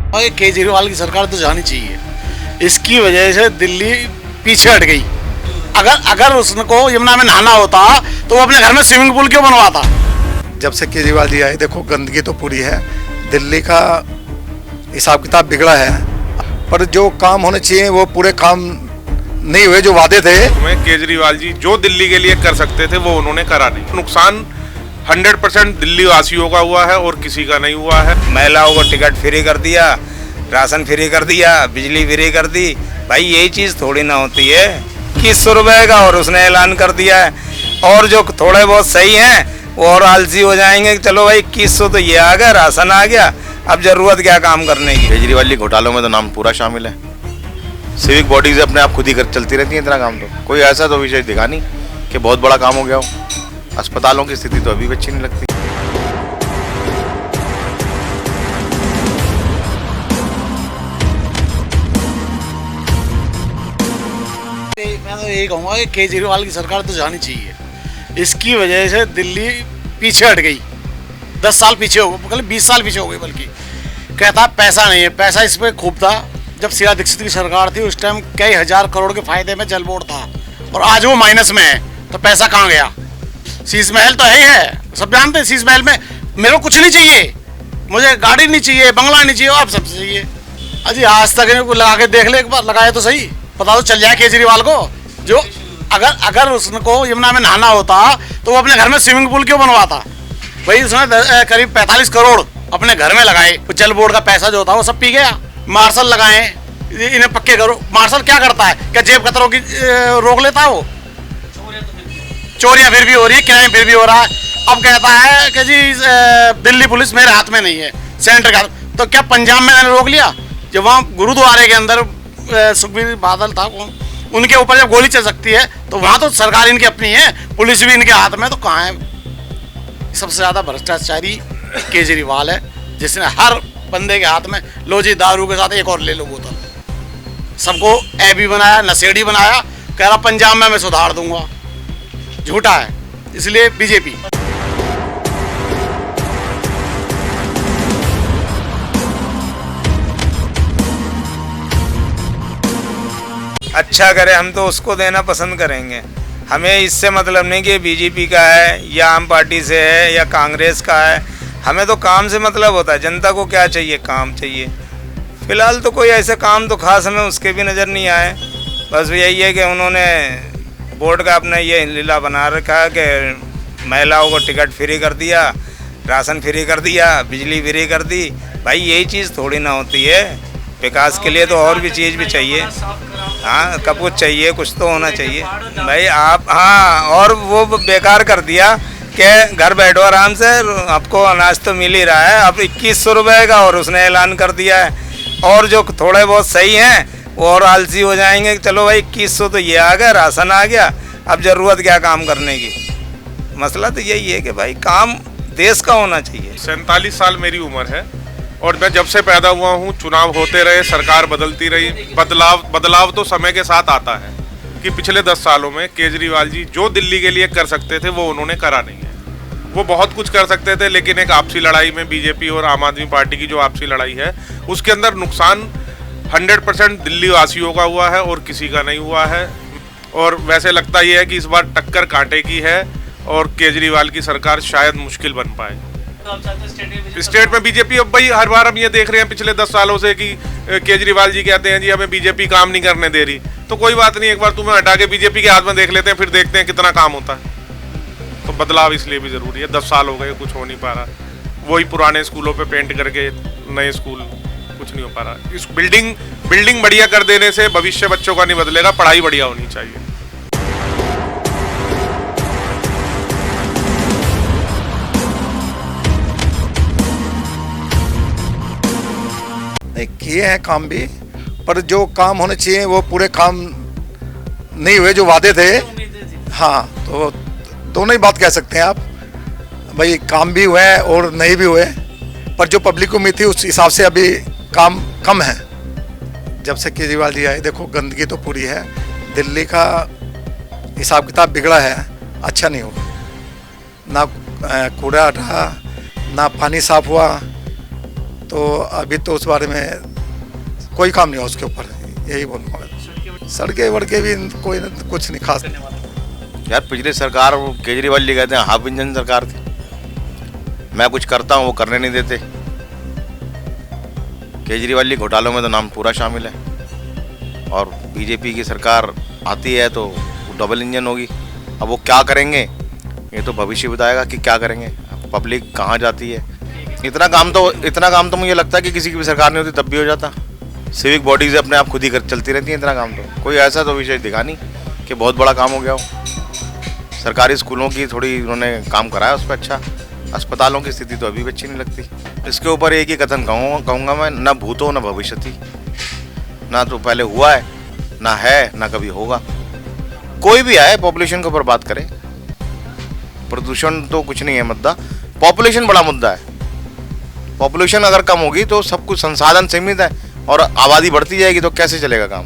और ये केजरीवाल की सरकार तो जानी चाहिए। इसकी वजह से दिल्ली पीछे हट गई। अगर उसको यमुना में नहाना होता तो वो अपने घर में स्विमिंग पूल क्यों बनवाता। जब से केजरीवाल जी आए, देखो गंदगी तो पूरी है, दिल्ली का हिसाब किताब बिगड़ा है, पर जो काम होने चाहिए वो पूरे काम नहीं हुए जो वादे थे। केजरीवाल जी जो दिल्ली के लिए कर सकते थे वो उन्होंने करा नहीं। नुकसान 100% दिल्ली वासियों का हुआ है और किसी का नहीं हुआ है। महिलाओं को टिकट फ्री कर दिया, राशन फ्री कर दिया, बिजली फ्री कर दी। भाई यही चीज़ थोड़ी ना होती है। 2100 रुपये का और उसने ऐलान कर दिया है, और जो थोड़े बहुत सही हैं वो और आलसी हो जाएंगे। चलो भाई 2100 तो ये आ गया, राशन आ गया, अब जरूरत क्या काम करने की। केजरीवाल जी घोटालों में तो नाम पूरा शामिल है। सिविक बॉडीज अपने आप खुद ही कर चलती रहती हैं इतना काम। तो कोई ऐसा तो विषय दिखा नहीं कि बहुत बड़ा काम हो गया हो। अस्पतालों की स्थिति तो अभी भी अच्छी नहीं लगती। मैं तो यही कहूँगा कि केजरीवाल की सरकार तो जानी चाहिए। इसकी वजह से दिल्ली पीछे हट गई। 10 साल पीछे हो गए, 20 साल पीछे हो गई। बल्कि कहता पैसा नहीं है, पैसा इस पर खूब था। जब शीला दीक्षित की सरकार थी उस टाइम कई हजार करोड़ के फायदे में जल बोर्ड था, और आज वो माइनस में है। तो पैसा कहाँ गया। शीश महल तो है, सब जानते हैं। शीश महल में मेरे को कुछ नहीं चाहिए, मुझे गाड़ी नहीं चाहिए, बंगला नहीं चाहिए, आप सबसे चाहिए। अजी आज तक इनको लगा के देख ले एक बार, लगाए तो सही, पता तो चल जाए केजरीवाल को। जो अगर उसको यमुना में नहाना होता तो वो अपने घर में स्विमिंग पूल क्यों बनवाता। भाई उसने करीब 45 करोड़ अपने घर में लगाए। जल बोर्ड का पैसा जो था वो सब पी गया। मार्शल लगाए, इन्हें पक्के करो। मार्शल क्या करता है, क्या जेब कतरों की रोक लेता है वो। चोरियां फिर भी हो रही है, क्राइम फिर भी हो रहा है। अब कहता है कि जी दिल्ली पुलिस मेरे हाथ में नहीं है, सेंटर का। तो क्या पंजाब में मैंने रोक लिया। जब वहाँ गुरुद्वारे के अंदर सुखबीर बादल था, उनके ऊपर जब गोली चल सकती है तो वहाँ तो सरकार इनकी अपनी है, पुलिस भी इनके हाथ में। तो कहाँ है। सबसे ज़्यादा भ्रष्टाचारी केजरीवाल है, जिसने हर बंदे के हाथ में लो जी दारू के साथ एक और ले लो बोतल। सबको ऐबी बनाया, नशेड़ी बनाया। कह रहा पंजाब में मैं सुधार दूंगा। झूठा है, इसलिए बीजेपी। अच्छा करे हम तो उसको देना पसंद करेंगे। हमें इससे मतलब नहीं कि बीजेपी का है या आम पार्टी से है या कांग्रेस का है। हमें तो काम से मतलब होता है। जनता को क्या चाहिए, काम चाहिए। फिलहाल तो कोई ऐसे काम तो खास हमें उसके भी नज़र नहीं आए। बस यही है कि उन्होंने बोर्ड का अपना ये लीला बना रखा है कि महिलाओं को टिकट फ्री कर दिया, राशन फ्री कर दिया, बिजली फ्री कर दी। भाई यही चीज़ थोड़ी ना होती है। विकास के लिए तो और भी चीज़ भी चाहिए। हाँ, कब कुछ चाहिए, कुछ तो होना चाहिए भाई। आप हाँ, और वो बेकार कर दिया कि घर बैठो आराम से, आपको अनाज तो मिल ही रहा है। अब 2100 रुपये का और उसने ऐलान कर दिया है, और जो थोड़े बहुत सही हैं वो और आलसी हो जाएंगे। चलो भाई 2100 तो ये आ गया, राशन आ गया, अब ज़रूरत क्या काम करने की। मसला तो यही है कि भाई काम देश का होना चाहिए। 47 साल मेरी उम्र है और मैं जब से पैदा हुआ हूँ चुनाव होते रहे, सरकार बदलती रही। बदलाव तो समय के साथ आता है। कि पिछले 10 सालों में केजरीवाल जी जो दिल्ली के लिए कर सकते थे वो उन्होंने करा नहीं है। वो बहुत कुछ कर सकते थे, लेकिन एक आपसी लड़ाई में बीजेपी और आम आदमी पार्टी की जो आपसी लड़ाई है उसके अंदर नुकसान 100% दिल्ली वासियों का हुआ है और किसी का नहीं हुआ है। और वैसे लगता ये है कि इस बार टक्कर कांटे की है और केजरीवाल की सरकार शायद मुश्किल बन पाए। स्टेट में बीजेपी अब भाई हर बार हम ये देख रहे हैं पिछले 10 सालों से कि केजरीवाल जी कहते हैं जी हमें बीजेपी काम नहीं करने दे रही। तो कोई बात नहीं, एक बार तुम्हें हटा के बीजेपी के हाथ में देख लेते हैं, फिर देखते हैं कितना काम होता है। तो बदलाव इसलिए भी जरूरी है। 10 साल हो गए, कुछ हो नहीं पा रहा। वही पुराने स्कूलों पे पेंट करके नए स्कूल, कुछ नहीं हो पा रहा। इस बिल्डिंग बढ़िया कर देने से भविष्य बच्चों का नहीं बदलेगा, पढ़ाई बढ़िया होनी चाहिए। किए हैं काम भी, पर जो काम होने चाहिए वो पूरे काम नहीं हुए जो वादे थे। हाँ, तो दोनों ही बात कह सकते हैं आप। भाई काम भी हुए और नहीं भी हुए, पर जो पब्लिक को उम्मीद थी उस हिसाब से अभी काम कम है। जब से केजरीवाल जी आए, देखो गंदगी तो पूरी है, दिल्ली का हिसाब किताब बिगड़ा है, अच्छा नहीं हुआ। ना कूड़ा रहा, ना पानी साफ हुआ, तो अभी तो उस बारे में कोई काम नहीं हुआ उसके ऊपर, यही बोलूँगा मैं। सड़कें वड़कें भी कोई कुछ नहीं खास। यार पिछली सरकार वो केजरीवाल जी कहते हैं हाफ इंजन सरकार थी, मैं कुछ करता हूँ वो करने नहीं देते। केजरीवाल जी घोटालों में तो नाम पूरा शामिल है, और बीजेपी की सरकार आती है तो वो डबल इंजन होगी। अब वो क्या करेंगे ये तो भविष्य बताएगा कि क्या करेंगे, पब्लिक कहाँ जाती है। इतना काम तो मुझे लगता है कि किसी की भी सरकार नहीं होती तब भी हो जाता। सिविक बॉडीज अपने आप खुद ही कर चलती रहती हैं, इतना काम तो कोई ऐसा तो विषय दिखा नहीं कि बहुत बड़ा काम हो गया हो। सरकारी स्कूलों की थोड़ी उन्होंने काम कराया उस पर अच्छा, अस्पतालों की स्थिति तो अभी भी अच्छी नहीं लगती। इसके ऊपर एक ही कथन कहूँगा मैं, ना भूतो न भविष्यति, ना तो पहले हुआ है ना है ना कभी होगा। कोई भी आए पॉपुलेशन के ऊपर बात करे, प्रदूषण तो कुछ नहीं है मुद्दा, पॉपुलेशन बड़ा मुद्दा है। पॉपुलेशन अगर कम होगी तो सब कुछ संसाधन सीमित है और आबादी बढ़ती जाएगी तो कैसे चलेगा काम।